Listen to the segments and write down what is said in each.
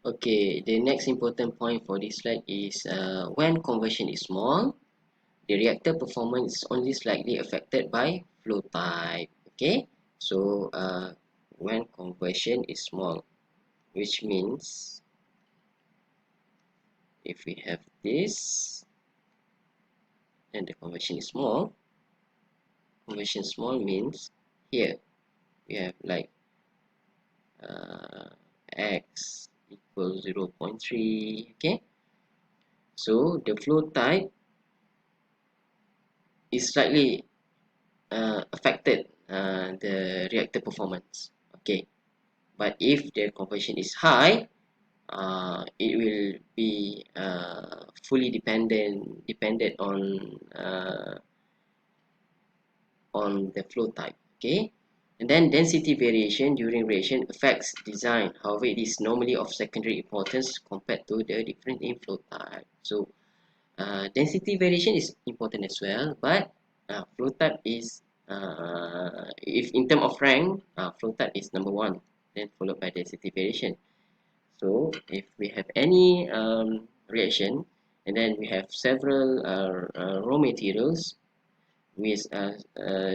Okay, the next important point for this slide is when conversion is small, the reactor performance is only slightly affected by flow type. Okay, so when conversion is small, which means if we have this and the conversion is small, conversion small means here we have like x equals 0.3. Okay, so the flow type is slightly affected the reactor performance. Okay, but if the conversion is high, it will be fully dependent on the flow type. Okay, and then density variation during reaction affects design. However, it is normally of secondary importance compared to the different in flow type. So density variation is important as well, but flow type is if in term of rank, flow type is number one, then followed by density variation. So if we have any reaction and then we have several raw materials with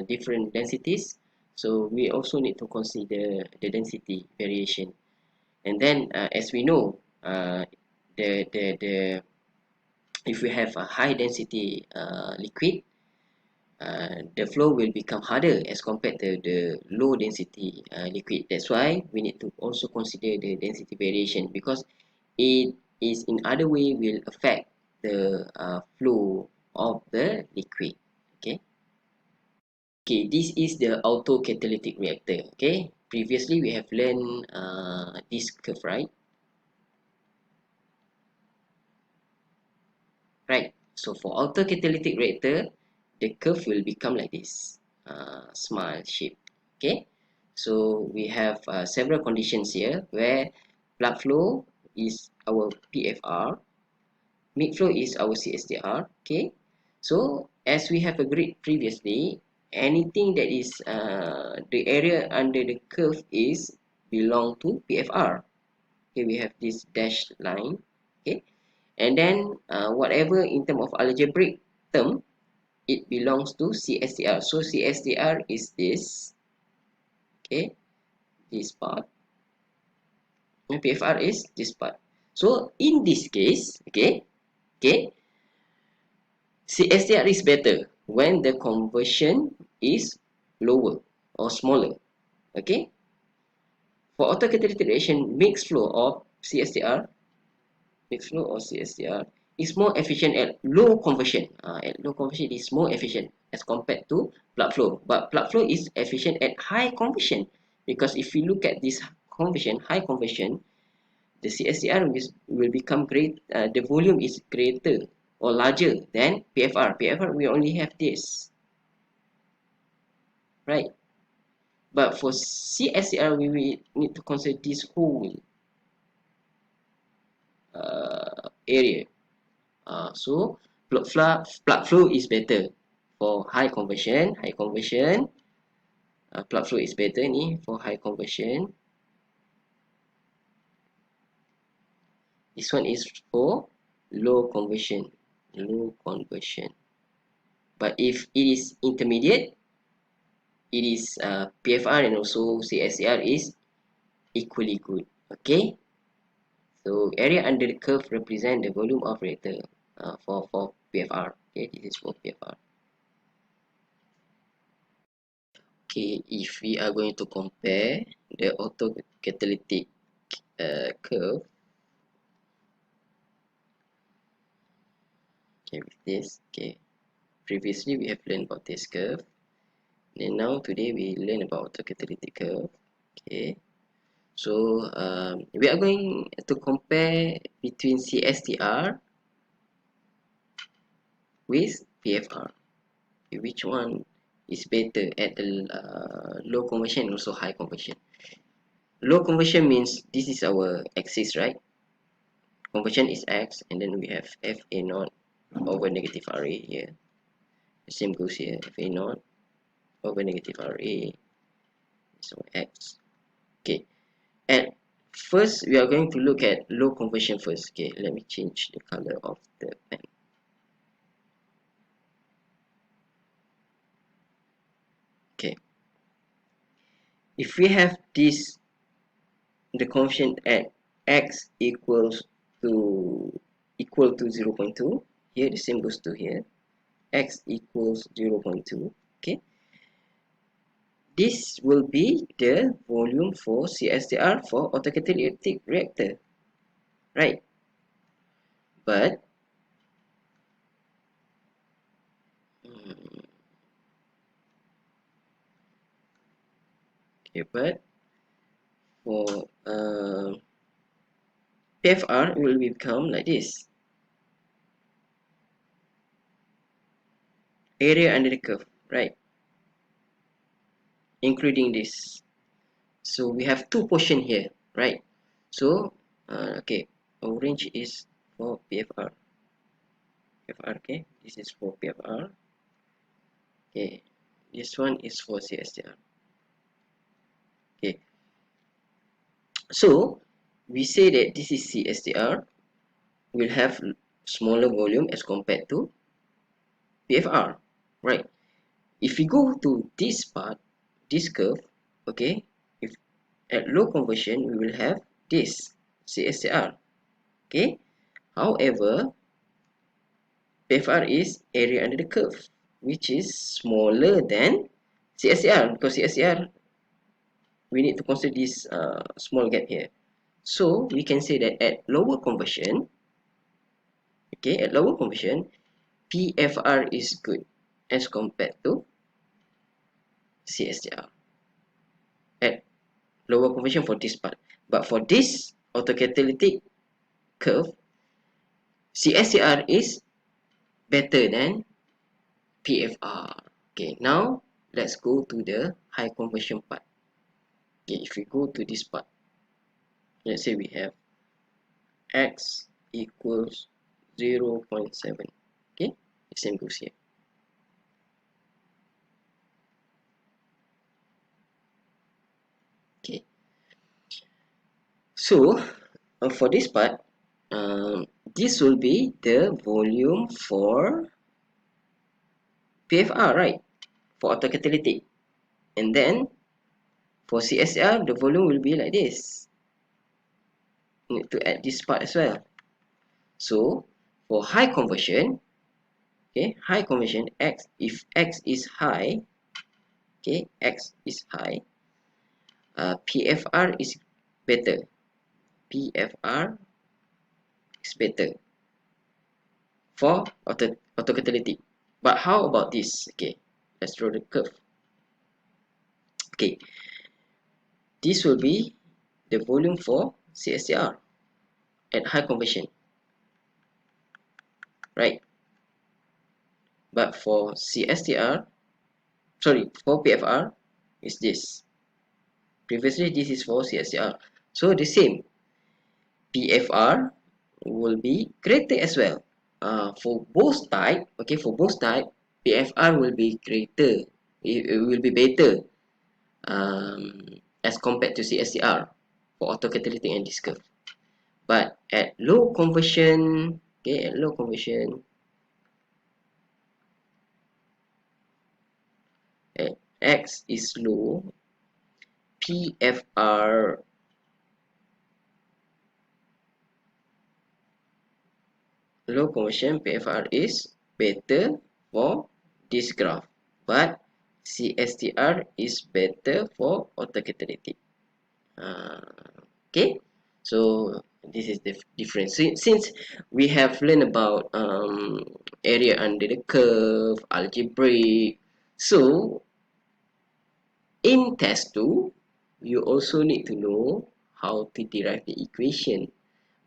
different densities, so we also need to consider the density variation. And then as we know, the if we have a high density liquid, the flow will become harder as compared to the low density liquid. That's why we need to also consider the density variation, because it is in other way will affect the flow of the liquid. Okay, okay, this is the auto catalytic reactor. Okay, previously we have learned this curve, right? Right, so for auto catalytic reactor, the curve will become like this, smile shape. Okay, so we have several conditions here where plug flow is our PFR, mid flow is our CSTR. Okay, so as we have agreed previously, anything that is the area under the curve is belong to PFR. Okay, we have this dashed line. Okay, and then whatever in term of algebraic term, it belongs to CSTR. So CSTR is this. Okay, this part, and PFR is this part. So in this case, okay, CSTR is better when the conversion is lower or smaller. Okay, for autocatalytic reaction, mixed flow of CSTR, mixed flow or CSTR is more efficient at low conversion. At low conversion, it is more efficient as compared to plug flow. But plug flow is efficient at high conversion, because if you look at this conversion, high conversion, the CSTR will become great. The volume is greater or larger than PFR. PFR we only have this, right? But for CSTR, we need to consider this whole area. So plug flow is better for high conversion. Plug flow is better ni for high conversion. This one is for low conversion. But if it is intermediate, it is PFR and also CSCR is equally good. Okay, so area under the curve represent the volume of reactor for PFR. Okay, this is for PFR. Okay, if we are going to compare the autocatalytic curve, okay, with this, okay, previously we have learned about this curve, and now today we learn about autocatalytic curve. Okay, so we are going to compare between CSTR with PFR. Okay, which one is better at the low conversion and also high conversion? Low conversion means this is our axis, right? Conversion is X, and then we have FA naught over negative RA here. The same goes here, FA naught over negative RA, so X. Okay, and first we are going to look at low conversion first. Okay, let me change the color of the pen. Okay, if we have this, the conversion at x equal to 0.2, here the same goes to here, x equals 0.2. Okay, this will be the volume for CSTR for autocatalytic reactor, right? But okay, but for PFR will become like this, area under the curve, right? Including this. So we have two portion here, right? So okay, orange is for PFR. PFR, okay, this is for PFR. Okay, this one is for CSTR. Okay, so we say that this is CSTR will have smaller volume as compared to PFR, right? If we go to this part, this curve, okay, if at low conversion we will have this CSTR, okay. However, PFR is area under the curve, which is smaller than CSTR, because CSTR we need to consider this small gap here. So we can say that at lower conversion, okay, at lower conversion, PFR is good as compared to CSTR at lower conversion for this part. But for this autocatalytic curve, CSTR is better than PFR. Okay, now let's go to the high conversion part. Okay, if we go to this part, let's say we have x equals 0.7. Okay, the same goes here. Okay, so for this part, this will be the volume for PFR, right? For autocatalytic. And then for CSR, the volume will be like this. Need to add this part as well. So for high conversion, okay, high conversion x, if x is high, okay, x is high, PFR is better. PFR is better for autocatalytic. But how about this? Okay, let's draw the curve. Okay, this will be the volume for CSTR at high conversion, right? But for CSTR, sorry, for PFR is this. Previously, this is for CSTR. So the same, PFR will be greater as well. For both type, okay, for both type, PFR will be greater. It will be better as compared to CSTR for autocatalytic and this curve. But at low conversion, okay, at low conversion, at X is low, PFR low conversion PFR is better for this graph, but CSTR is better for autocatalytic. Okay, so this is the difference. Since we have learned about area under the curve, algebraic, so in test 2, you also need to know how to derive the equation,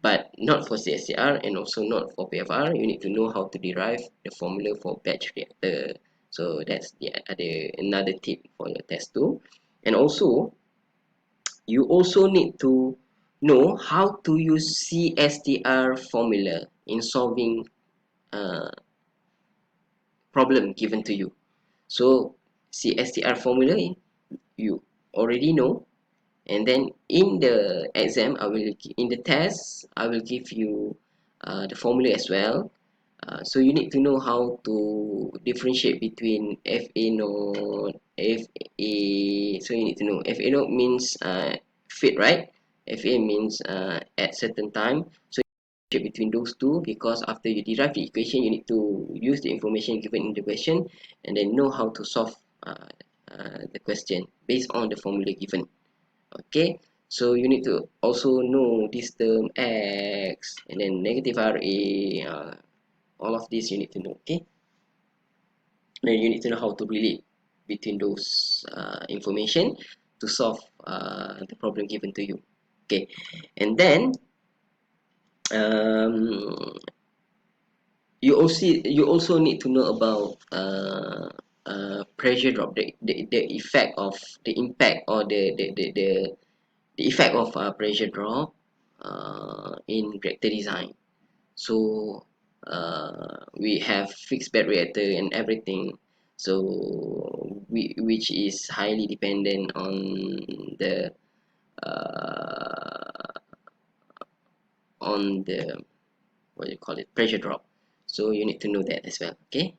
but not for CSTR and also not for PFR. You need to know how to derive the formula for batch reactor. So that's the another tip for your test 2. And also, you also need to know how to use CSTR formula in solving problem given to you. So CSTR formula you already know, And then in the exam, in the test, I will give you the formula as well. So you need to know how to differentiate between FA node, FA. So you need to know FA node means fit, right? FA means at certain time. So between those two, because after you derive the equation, you need to use the information given in the question and then know how to solve the question based on the formula given. Okay, so you need to also know this term x and then negative RA, all of this you need to know. Okay, then you need to know how to relate between those information to solve the problem given to you. Okay, and then um, you also need to know about pressure drop, the effect of the impact or the effect of pressure drop in reactor design. So we have fixed bed reactor and everything, so which is highly dependent uh, on the what you call it, pressure drop. So you need to know that as well. Okay.